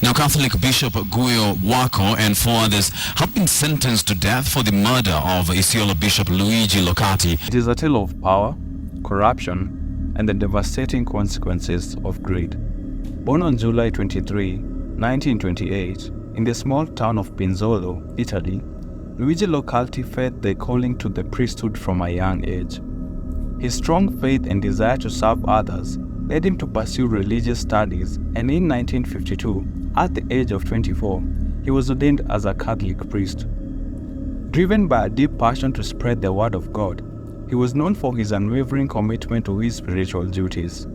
Now, Catholic Bishop Guyo Waqo and 4 others have been sentenced to death for the murder of Isiolo Bishop Luigi Locati. It is a tale of power, corruption, and the devastating consequences of greed. Born on July 23, 1928, in the small town of Pinzolo, Italy, Luigi Locati felt the calling to the priesthood from a young age. His strong faith and desire to serve others led him to pursue religious studies, and in 1952, at the age of 24, he was ordained as a Catholic priest. Driven by a deep passion to spread the word of God, he was known for his unwavering commitment to his spiritual duties.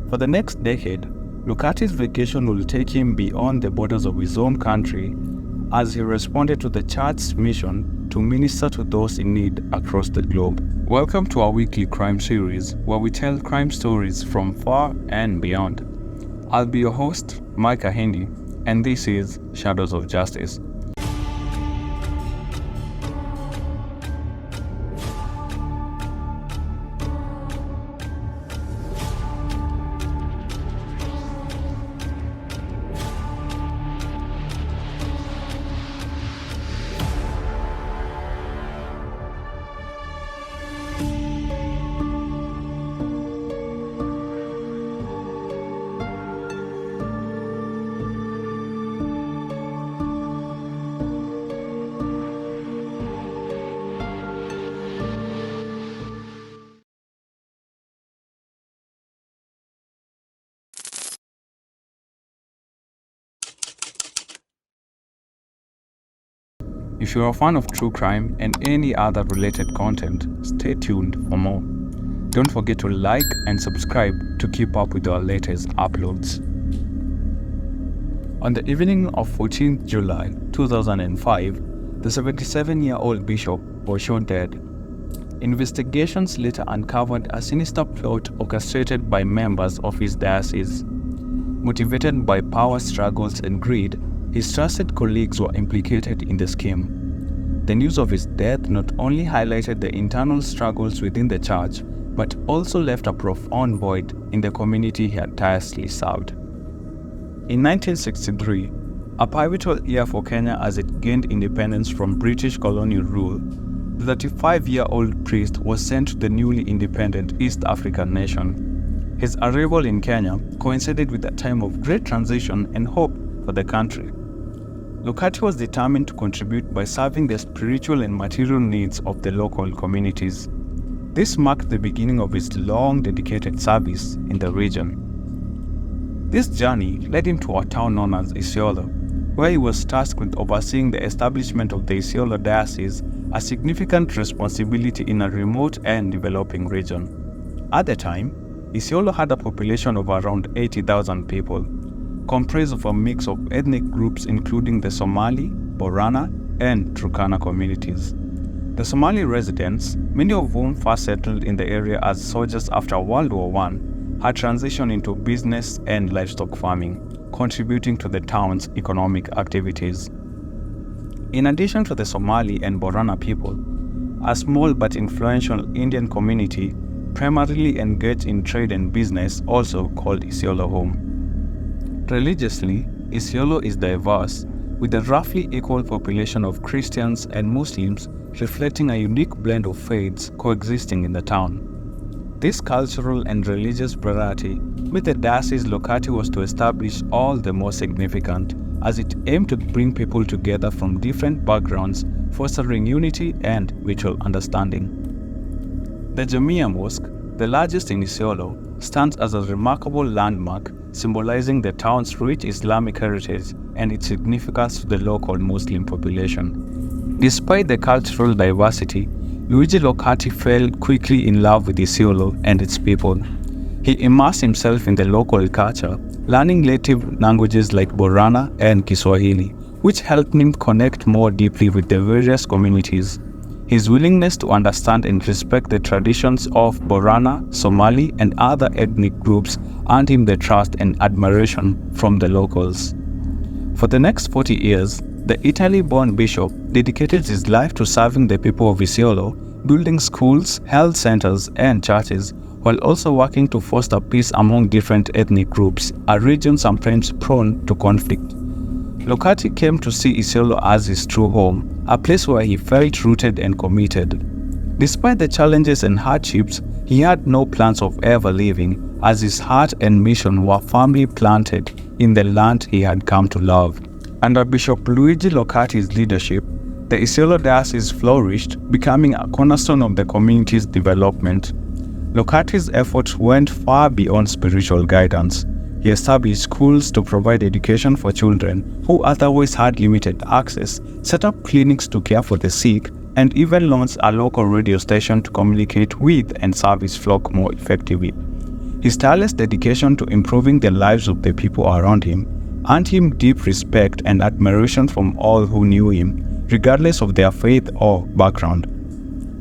For the next decade, Locati's vocation will take him beyond the borders of his own country as he responded to the Church's mission to minister to those in need across the globe. Welcome to our weekly crime series, where we tell crime stories from far and beyond. I'll be your host, Mike Ahindi, and this is Shadows of Justice. If you're a fan of true crime and any other related content, stay tuned for more. Don't forget to like and subscribe to keep up with our latest uploads. On the evening of 14th July 2005, the 77-year-old bishop was shot dead. Investigations later uncovered a sinister plot orchestrated by members of his diocese. Motivated by power struggles and greed, his trusted colleagues were implicated in the scheme. The news of his death not only highlighted the internal struggles within the church, but also left a profound void in the community he had tirelessly served. In 1963, a pivotal year for Kenya as it gained independence from British colonial rule, the 35-year-old priest was sent to the newly independent East African nation. His arrival in Kenya coincided with a time of great transition and hope for the country. Locati was determined to contribute by serving the spiritual and material needs of the local communities. This marked the beginning of his long dedicated service in the region. This journey led him to a town known as Isiolo, where he was tasked with overseeing the establishment of the Isiolo diocese, a significant responsibility in a remote and developing region. At the time, Isiolo had a population of around 80,000 people, comprised of a mix of ethnic groups including the Somali, Borana, and Turkana communities. The Somali residents, many of whom first settled in the area as soldiers after World War I, had transitioned into business and livestock farming, contributing to the town's economic activities. In addition to the Somali and Borana people, a small but influential Indian community primarily engaged in trade and business also called Isiolo home. Religiously, Isiolo is diverse, with a roughly equal population of Christians and Muslims reflecting a unique blend of faiths coexisting in the town. This cultural and religious variety with the diocese Locati was to establish all the more significant, as it aimed to bring people together from different backgrounds, fostering unity and mutual understanding. The Jamia Mosque, the largest in Isiolo, stands as a remarkable landmark symbolizing the town's rich Islamic heritage and its significance to the local Muslim population. Despite the cultural diversity, Luigi Locati fell quickly in love with Isiolo and its people. He immersed himself in the local culture, learning native languages like Borana and Kiswahili, which helped him connect more deeply with the various communities. His willingness to understand and respect the traditions of Borana, Somali, and other ethnic groups earned him the trust and admiration from the locals. For the next 40 years, the Italy-born bishop dedicated his life to serving the people of Isiolo, building schools, health centers, and churches, while also working to foster peace among different ethnic groups, a region sometimes prone to conflict. Locati came to see Isiolo as his true home, a place where he felt rooted and committed. Despite the challenges and hardships, he had no plans of ever leaving, as his heart and mission were firmly planted in the land he had come to love. Under Bishop Luigi Locati's leadership, the Isiolo diocese flourished, becoming a cornerstone of the community's development. Locati's efforts went far beyond spiritual guidance. He established schools to provide education for children who otherwise had limited access, set up clinics to care for the sick, and even launched a local radio station to communicate with and serve his flock more effectively. His tireless dedication to improving the lives of the people around him earned him deep respect and admiration from all who knew him, regardless of their faith or background.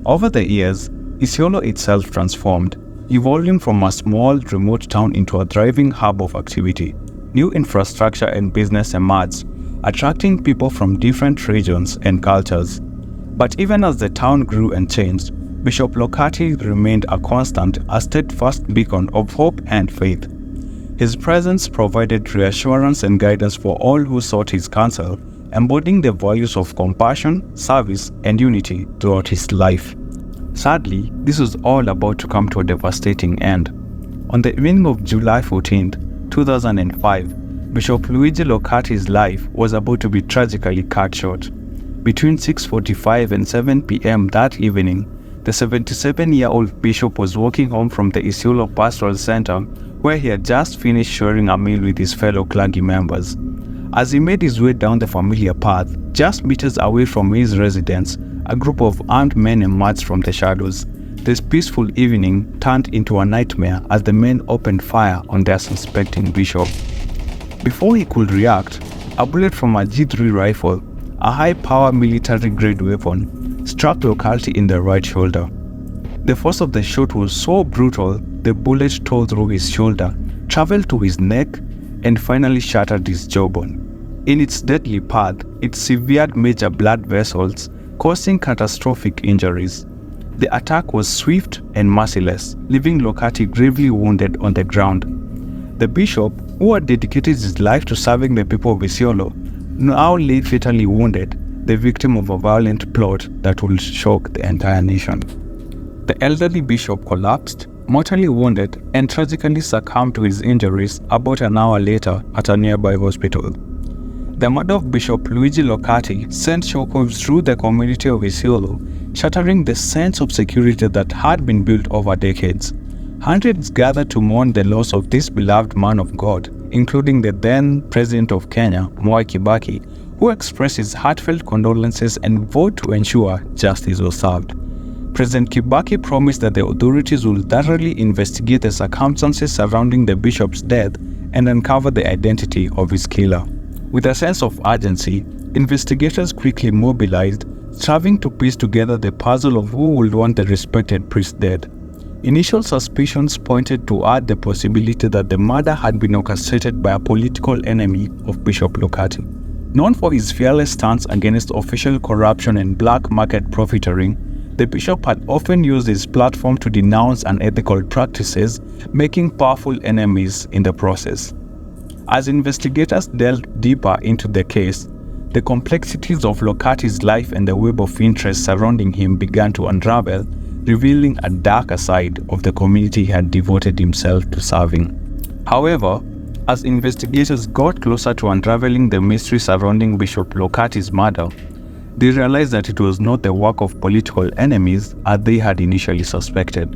Over the years, Isiolo itself transformed, evolving from a small, remote town into a thriving hub of activity. New infrastructure and business emerged, attracting people from different regions and cultures. But even as the town grew and changed, Bishop Locati remained a constant, a steadfast beacon of hope and faith. His presence provided reassurance and guidance for all who sought his counsel, embodying the values of compassion, service, and unity throughout his life. Sadly, this was all about to come to a devastating end. On the evening of July 14, 2005, Bishop Luigi Locati's life was about to be tragically cut short. Between 6:45 and 7 p.m. that evening, the 77-year-old bishop was walking home from the Isiolo Pastoral Center, where he had just finished sharing a meal with his fellow clergy members. As he made his way down the familiar path, just meters away from his residence, a group of armed men emerged from the shadows. This peaceful evening turned into a nightmare as the men opened fire on their suspecting bishop. Before he could react, a bullet from a G3 rifle, a high-power military-grade weapon, struck Locati in the right shoulder. The force of the shot was so brutal, the bullet tore through his shoulder, traveled to his neck, and finally shattered his jawbone. In its deadly path, it severed major blood vessels, causing catastrophic injuries. The attack was swift and merciless, leaving Locati gravely wounded on the ground. The bishop, who had dedicated his life to serving the people of Isiolo, now lay fatally wounded, the victim of a violent plot that would shock the entire nation. The elderly bishop collapsed, mortally wounded, and tragically succumbed to his injuries about an hour later at a nearby hospital. The murder of Bishop Luigi Locati sent shockwaves through the community of Isiolo, shattering the sense of security that had been built over decades. Hundreds gathered to mourn the loss of this beloved man of God, including the then President of Kenya, Mwai Kibaki, who expressed his heartfelt condolences and vowed to ensure justice was served. President Kibaki promised that the authorities will thoroughly investigate the circumstances surrounding the bishop's death and uncover the identity of his killer. With a sense of urgency, investigators quickly mobilized, striving to piece together the puzzle of who would want the respected priest dead. Initial suspicions pointed toward the possibility that the murder had been orchestrated by a political enemy of Bishop Locati. Known for his fearless stance against official corruption and black market profiteering, the bishop had often used his platform to denounce unethical practices, making powerful enemies in the process. As investigators delved deeper into the case, the complexities of Locati's life and the web of interest surrounding him began to unravel, revealing a darker side of the community he had devoted himself to serving. However, as investigators got closer to unraveling the mystery surrounding Bishop Locati's murder, they realized that it was not the work of political enemies as they had initially suspected.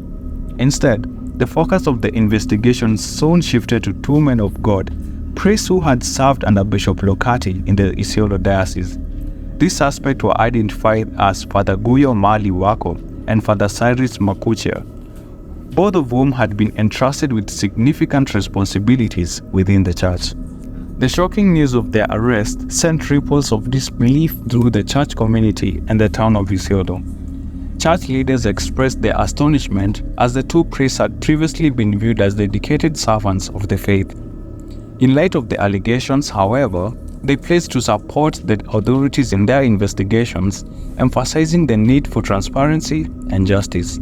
Instead, the focus of the investigation soon shifted to two men of God, priests who had served under Bishop Locati in the Isiolo diocese. These suspects were identified as Father Guyo Waqo and Father Cyrus Makuchia, both of whom had been entrusted with significant responsibilities within the church. The shocking news of their arrest sent ripples of disbelief through the church community and the town of Isiolo. Church leaders expressed their astonishment as the two priests had previously been viewed as dedicated servants of the faith. In light of the allegations, however, they pledged to support the authorities in their investigations, emphasizing the need for transparency and justice.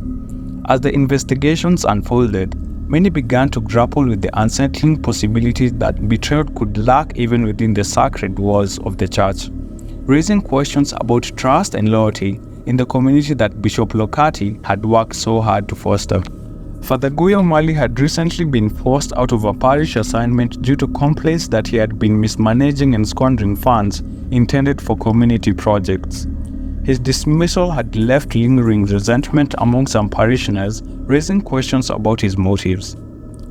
As the investigations unfolded, many began to grapple with the unsettling possibility that betrayal could lurk even within the sacred walls of the church, raising questions about trust and loyalty in the community that Bishop Locati had worked so hard to foster. Father Guyo Mali had recently been forced out of a parish assignment due to complaints that he had been mismanaging and squandering funds intended for community projects. His dismissal had left lingering resentment among some parishioners, raising questions about his motives.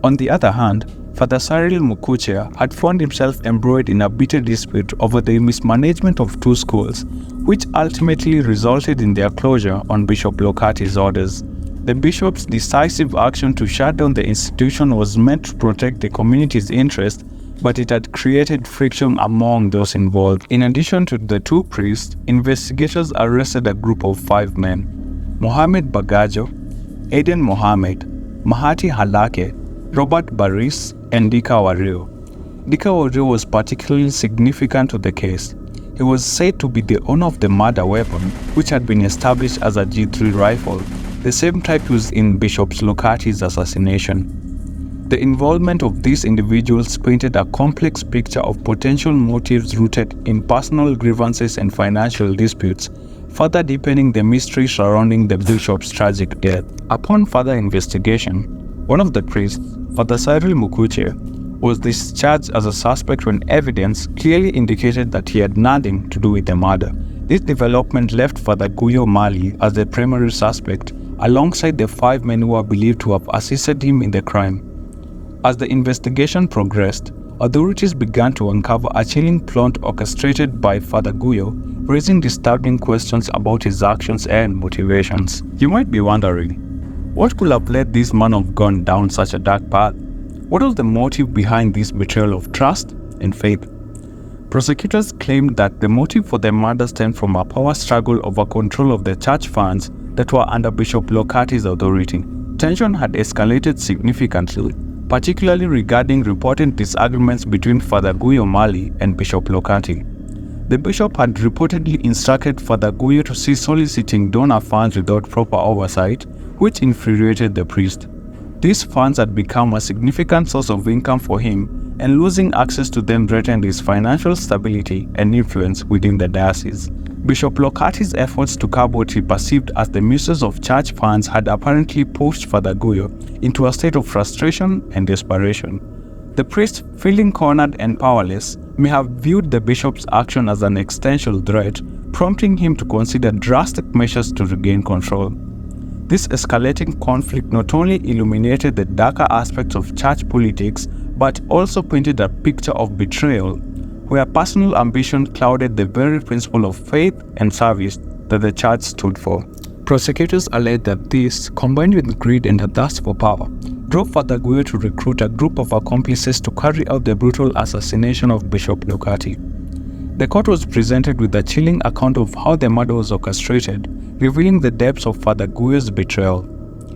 On the other hand, Father Cyril Mukuchia had found himself embroiled in a bitter dispute over the mismanagement of two schools, which ultimately resulted in their closure on Bishop Locati's orders. The bishop's decisive action to shut down the institution was meant to protect the community's interest, but it had created friction among those involved. In addition to the two priests, investigators arrested a group of 5 men: Mohammed Bagajo, Aden Mohamed, Mahati Halake, Roba Balla Bariche, and Guyo Waqo. Guyo Waqo was particularly significant to the case. He was said to be the owner of the murder weapon, which had been established as a G3 rifle, the same type used in Bishop Locati's assassination. The involvement of these individuals painted a complex picture of potential motives rooted in personal grievances and financial disputes, further deepening the mystery surrounding the bishop's tragic death. Upon further investigation, one of the priests, Father Cyril Mukuchia, was discharged as a suspect when evidence clearly indicated that he had nothing to do with the murder. This development left Father Guyo Mali as the primary suspect, alongside the 5 men who are believed to have assisted him in the crime. As the investigation progressed, authorities began to uncover a chilling plot orchestrated by Father Guyo, raising disturbing questions about his actions and motivations. You might be wondering, what could have led this man of God down such a dark path? What was the motive behind this betrayal of trust and faith? Prosecutors claimed that the motive for the murder stemmed from a power struggle over control of the church funds that were under Bishop Locati's authority. Tension had escalated significantly, particularly regarding reported disagreements between Father Guyo Mali and Bishop Locati. The bishop had reportedly instructed Father Guyo to cease soliciting donor funds without proper oversight, which infuriated the priest. These funds had become a significant source of income for him, and losing access to them threatened his financial stability and influence within the diocese. Bishop Locati's efforts to curb what he perceived as the misuse of church funds had apparently pushed Father Guyo into a state of frustration and desperation. The priest, feeling cornered and powerless, may have viewed the bishop's action as an existential threat, prompting him to consider drastic measures to regain control. This escalating conflict not only illuminated the darker aspects of church politics, but also painted a picture of betrayal, where personal ambition clouded the very principle of faith and service that the church stood for. Prosecutors alleged that this, combined with greed and a thirst for power, drove Father Guyo to recruit a group of accomplices to carry out the brutal assassination of Bishop Locati. The court was presented with a chilling account of how the murder was orchestrated, revealing the depths of Father Guyo's betrayal.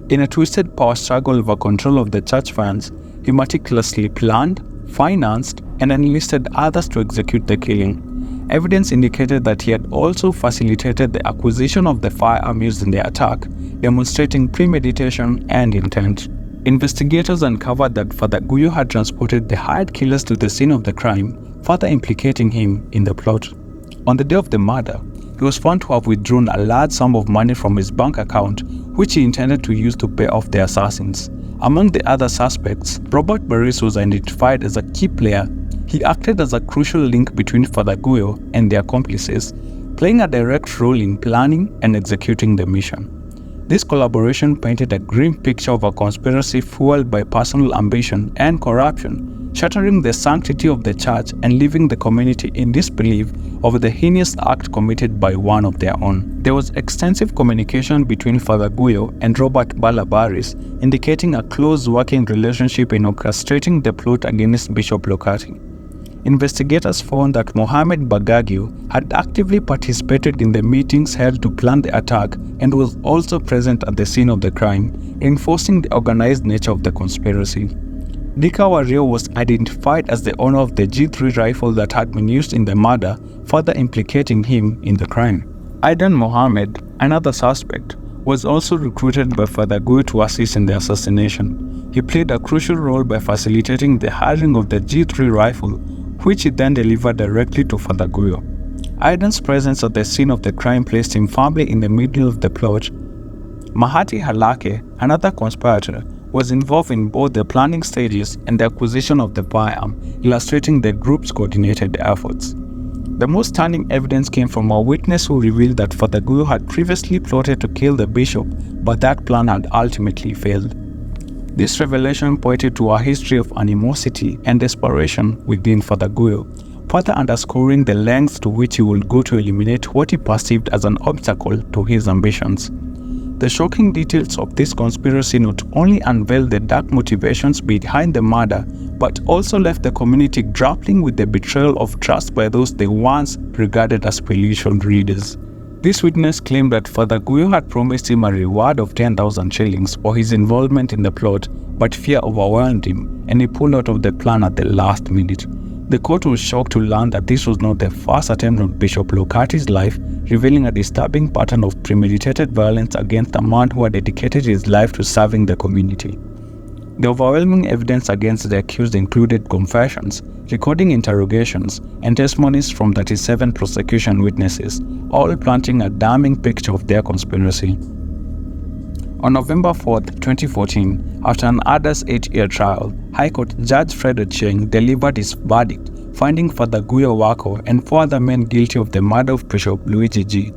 In a twisted power struggle over control of the church funds, he meticulously planned, financed, and enlisted others to execute the killing. Evidence indicated that he had also facilitated the acquisition of the firearm used in the attack, demonstrating premeditation and intent. Investigators uncovered that Father Guyo had transported the hired killers to the scene of the crime, further implicating him in the plot. On the day of the murder, he was found to have withdrawn a large sum of money from his bank account, which he intended to use to pay off the assassins. Among the other suspects, Roba Balla Bariche was identified as a key player. He acted as a crucial link between Father Guyo and the accomplices, playing a direct role in planning and executing the mission. This collaboration painted a grim picture of a conspiracy fueled by personal ambition and corruption, shattering the sanctity of the church and leaving the community in disbelief over the heinous act committed by one of their own. There was extensive communication between Father Guyo and Roba Balla Bariche, indicating a close working relationship in orchestrating the plot against Bishop Locati. Investigators found that Mohammed Bagajo had actively participated in the meetings held to plan the attack and was also present at the scene of the crime, reinforcing the organized nature of the conspiracy. Guyo Waqo was identified as the owner of the G3 rifle that had been used in the murder, further implicating him in the crime. Aden Mohamed, another suspect, was also recruited by Father Guyo to assist in the assassination. He played a crucial role by facilitating the hiring of the G3 rifle, which he then delivered directly to Fr Guyo. Aden's presence at the scene of the crime placed him firmly in the middle of the plot. Mahati Halake, another conspirator, was involved in both the planning stages and the acquisition of the firearm, illustrating the group's coordinated efforts. The most stunning evidence came from a witness who revealed that Fr Guyo had previously plotted to kill the bishop, but that plan had ultimately failed. This revelation pointed to a history of animosity and desperation within Fr Guyo, further underscoring the lengths to which he would go to eliminate what he perceived as an obstacle to his ambitions. The shocking details of this conspiracy not only unveiled the dark motivations behind the murder, but also left the community grappling with the betrayal of trust by those they once regarded as spiritual leaders. This witness claimed that Fr Guyo had promised him a reward of 10,000 shillings for his involvement in the plot, but fear overwhelmed him and he pulled out of the plan at the last minute. The court was shocked to learn that this was not the first attempt on Bishop Locati's life, revealing a disturbing pattern of premeditated violence against a man who had dedicated his life to serving the community. The overwhelming evidence against the accused included confessions, recording interrogations, and testimonies from 37 prosecution witnesses, all planting a damning picture of their conspiracy. On November 4, 2014, after an arduous 8-year trial, High Court Judge Fr Waqo delivered his verdict, finding Fr Guyo Waqo and 4 other men guilty of the murder of Bishop Luigi G.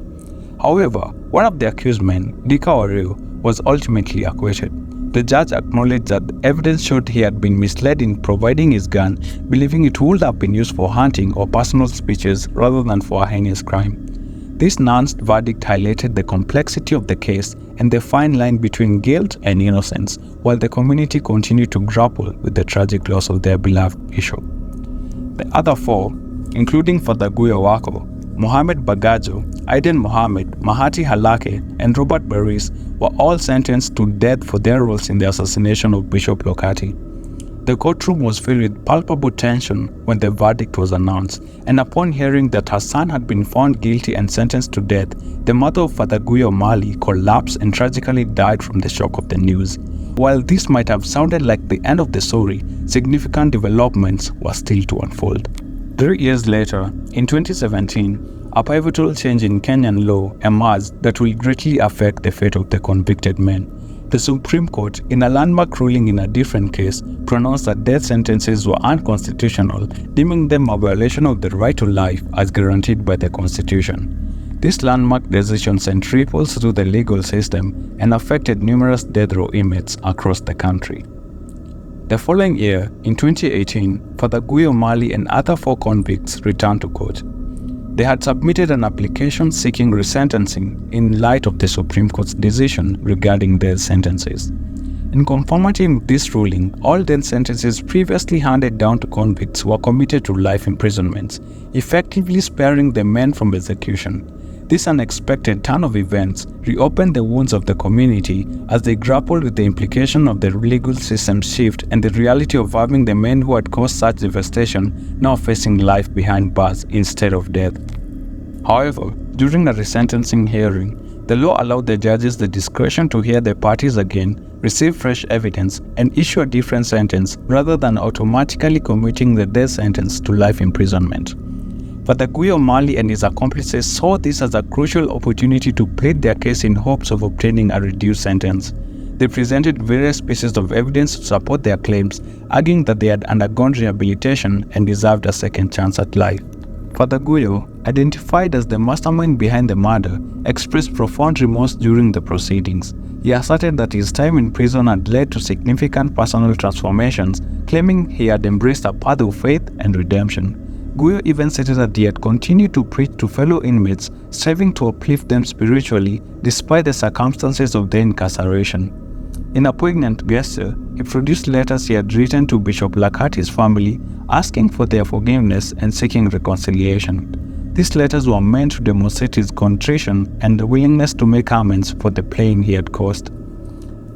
However, one of the accused men, Guyo Waqo, was ultimately acquitted. The judge acknowledged that the evidence showed he had been misled in providing his gun, believing it would have been used for hunting or personal speeches rather than for a heinous crime. This nuanced verdict highlighted the complexity of the case and the fine line between guilt and innocence, while the community continued to grapple with the tragic loss of their beloved bishop. The other 4, including Fr Guyo Waqo, Mohammed Bagajo, Aden Mohamed, Mahati Halake, and Roba Balla Bariche were all sentenced to death for their roles in the assassination of Bishop Locati. The courtroom was filled with palpable tension when the verdict was announced, and upon hearing that her son had been found guilty and sentenced to death, the mother of Fr Guyo Mali collapsed and tragically died from the shock of the news. While this might have sounded like the end of the story, significant developments were still to unfold. 3 years later, in 2017, a pivotal change in Kenyan law emerged that will greatly affect the fate of the convicted men. The Supreme Court, in a landmark ruling in a different case, pronounced that death sentences were unconstitutional, deeming them a violation of the right to life as guaranteed by the Constitution. This landmark decision sent ripples through the legal system and affected numerous death row inmates across the country. The following year, in 2018, Fr Guyo Mali and other 4 convicts returned to court. They had submitted an application seeking resentencing in light of the Supreme Court's decision regarding their sentences. In conformity with this ruling, all death sentences previously handed down to convicts were commuted to life imprisonments, effectively sparing the men from execution. This unexpected turn of events reopened the wounds of the community as they grappled with the implication of the legal system's shift and the reality of having the men who had caused such devastation now facing life behind bars instead of death. However, during a resentencing hearing, the law allowed the judges the discretion to hear the parties again, receive fresh evidence, and issue a different sentence rather than automatically commuting the death sentence to life imprisonment. Fr Guyo Mali and his accomplices saw this as a crucial opportunity to plead their case in hopes of obtaining a reduced sentence. They presented various pieces of evidence to support their claims, arguing that they had undergone rehabilitation and deserved a second chance at life. Fr Guyo, identified as the mastermind behind the murder, expressed profound remorse during the proceedings. He asserted that his time in prison had led to significant personal transformations, claiming he had embraced a path of faith and redemption. Guyo even stated that he had continued to preach to fellow inmates, striving to uplift them spiritually despite the circumstances of their incarceration. In a poignant gesture, he produced letters he had written to Bishop Locati's family, asking for their forgiveness and seeking reconciliation. These letters were meant to demonstrate his contrition and the willingness to make amends for the pain he had caused.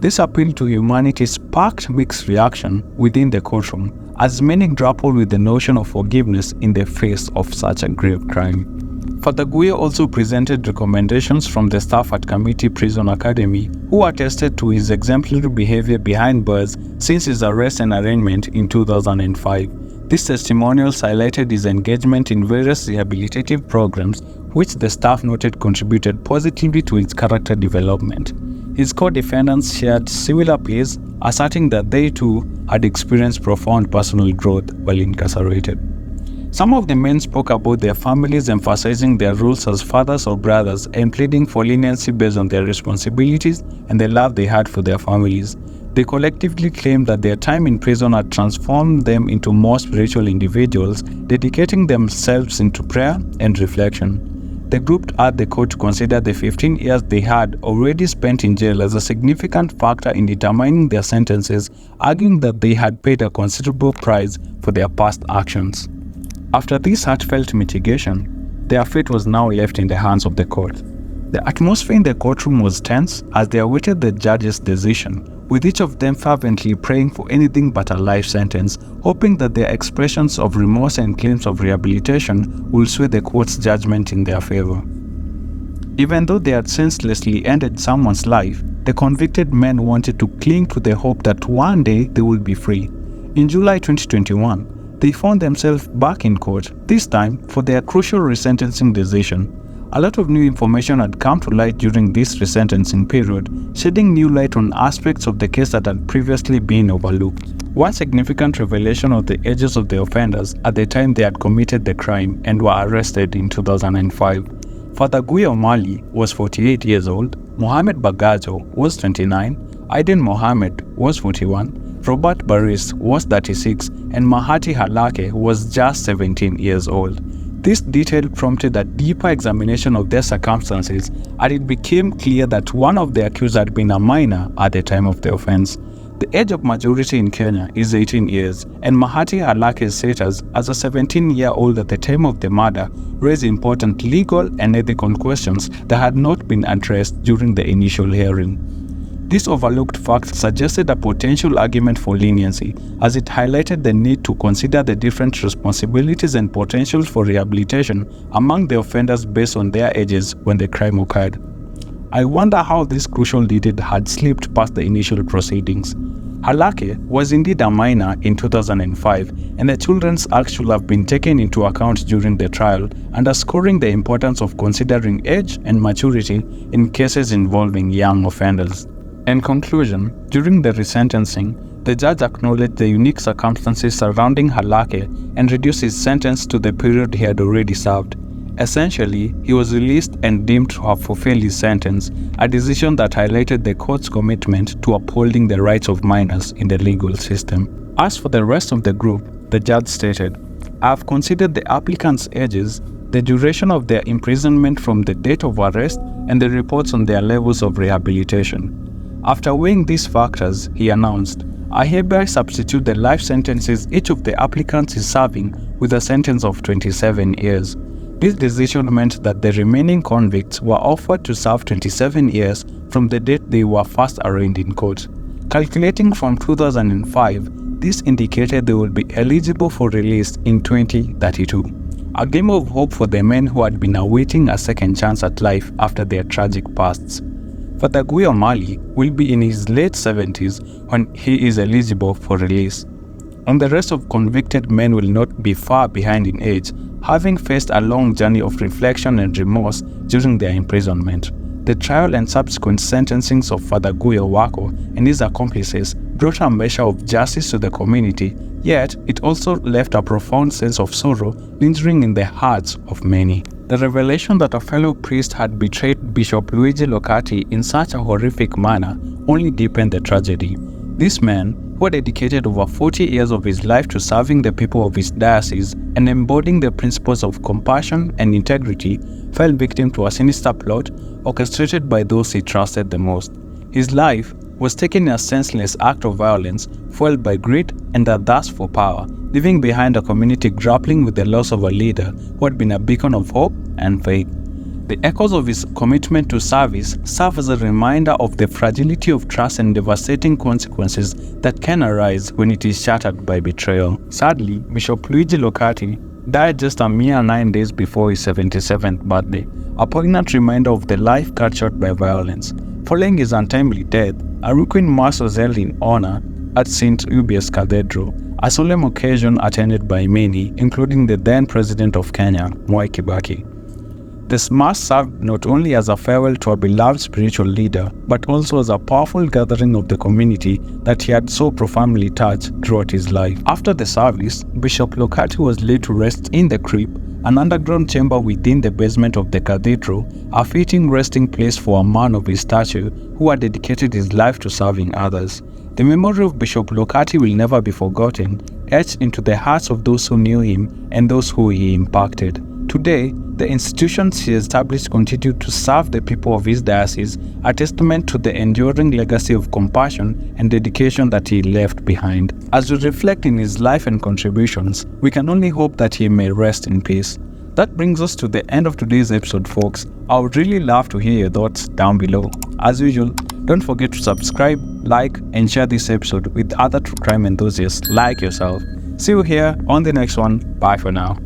This appeal to humanity sparked mixed reaction within the courtroom, as many grappled with the notion of forgiveness in the face of such a grave crime. Father Guyo also presented recommendations from the staff at Committee Prison Academy, who attested to his exemplary behavior behind bars since his arrest and arraignment in 2005. These testimonials highlighted his engagement in various rehabilitative programs, which the staff noted contributed positively to his character development. His co-defendants shared similar pleas, asserting that they too had experienced profound personal growth while incarcerated. Some of the men spoke about their families, emphasizing their roles as fathers or brothers and pleading for leniency based on their responsibilities and the love they had for their families. They collectively claimed that their time in prison had transformed them into more spiritual individuals, dedicating themselves into prayer and reflection. The group urged the court to consider the 15 years they had already spent in jail as a significant factor in determining their sentences, arguing that they had paid a considerable price for their past actions. After this heartfelt mitigation, their fate was now left in the hands of the court. The atmosphere in the courtroom was tense as they awaited the judge's decision, with each of them fervently praying for anything but a life sentence, hoping that their expressions of remorse and claims of rehabilitation will sway the court's judgment in their favor. Even though they had senselessly ended someone's life, the convicted men wanted to cling to the hope that one day they would be free. In July 2021, they found themselves back in court, this time for their crucial resentencing decision. A lot of new information had come to light during this resentencing period, shedding new light on aspects of the case that had previously been overlooked. One significant revelation of the ages of the offenders at the time they had committed the crime and were arrested in 2005. Father Guyo Waqo was 48 years old, Mohammed Bagajo was 29, Aden Mohamed was 41, Roba Balla Bariche was 36, and Mahati Ali Halake was just 17 years old. This detail prompted a deeper examination of their circumstances, and it became clear that one of the accused had been a minor at the time of the offense. The age of majority in Kenya is 18 years, and Mahati Ali Halake's status as a 17-year-old at the time of the murder raised important legal and ethical questions that had not been addressed during the initial hearing. This overlooked fact suggested a potential argument for leniency, as it highlighted the need to consider the different responsibilities and potentials for rehabilitation among the offenders based on their ages when the crime occurred. I wonder how this crucial detail had slipped past the initial proceedings. Halake was indeed a minor in 2005, and the Children's Act should have been taken into account during the trial, underscoring the importance of considering age and maturity in cases involving young offenders. In conclusion, during the resentencing, the judge acknowledged the unique circumstances surrounding Halake and reduced his sentence to the period he had already served. Essentially, he was released and deemed to have fulfilled his sentence, a decision that highlighted the court's commitment to upholding the rights of minors in the legal system. As for the rest of the group, the judge stated, "I have considered the applicants' ages, the duration of their imprisonment from the date of arrest, and the reports on their levels of rehabilitation. After weighing these factors, he announced, I hereby substitute the life sentences each of the applicants is serving with a sentence of 27 years. This decision meant that the remaining convicts were offered to serve 27 years from the date they were first arraigned in court. Calculating from 2005, this indicated they would be eligible for release in 2032. A gleam of hope for the men who had been awaiting a second chance at life after their tragic pasts. Father Guyo Waqo will be in his late 70s when he is eligible for release. And the rest of convicted men will not be far behind in age, having faced a long journey of reflection and remorse during their imprisonment. The trial and subsequent sentencings of Father Guyo Waqo and his accomplices brought a measure of justice to the community, yet it also left a profound sense of sorrow lingering in the hearts of many. The revelation that a fellow priest had betrayed Bishop Luigi Locati in such a horrific manner only deepened the tragedy. This man, who had dedicated over 40 years of his life to serving the people of his diocese and embodying the principles of compassion and integrity, fell victim to a sinister plot orchestrated by those he trusted the most. His life was taken in a senseless act of violence, fueled by greed and a thirst for power, leaving behind a community grappling with the loss of a leader who had been a beacon of hope and faith. The echoes of his commitment to service serve as a reminder of the fragility of trust and devastating consequences that can arise when it is shattered by betrayal. Sadly, Bishop Luigi Locati died just a mere 9 days before his 77th birthday, a poignant reminder of the life cut short by violence. Following his untimely death, a requiem mass was held in honor at St. Ubius Cathedral, a solemn occasion attended by many, including the then President of Kenya, Mwai Kibaki. This mass served not only as a farewell to a beloved spiritual leader, but also as a powerful gathering of the community that he had so profoundly touched throughout his life. After the service, Bishop Locati was laid to rest in the crypt, an underground chamber within the basement of the cathedral, a fitting resting place for a man of his stature who had dedicated his life to serving others. The memory of Bishop Locati will never be forgotten, etched into the hearts of those who knew him and those who he impacted. Today, the institutions he established continue to serve the people of his diocese, a testament to the enduring legacy of compassion and dedication that he left behind. As we reflect in his life and contributions, we can only hope that he may rest in peace. That brings us to the end of today's episode, folks. I would really love to hear your thoughts down below. As usual, don't forget to subscribe, like, and share this episode with other true crime enthusiasts like yourself. See you here on the next one. Bye for now.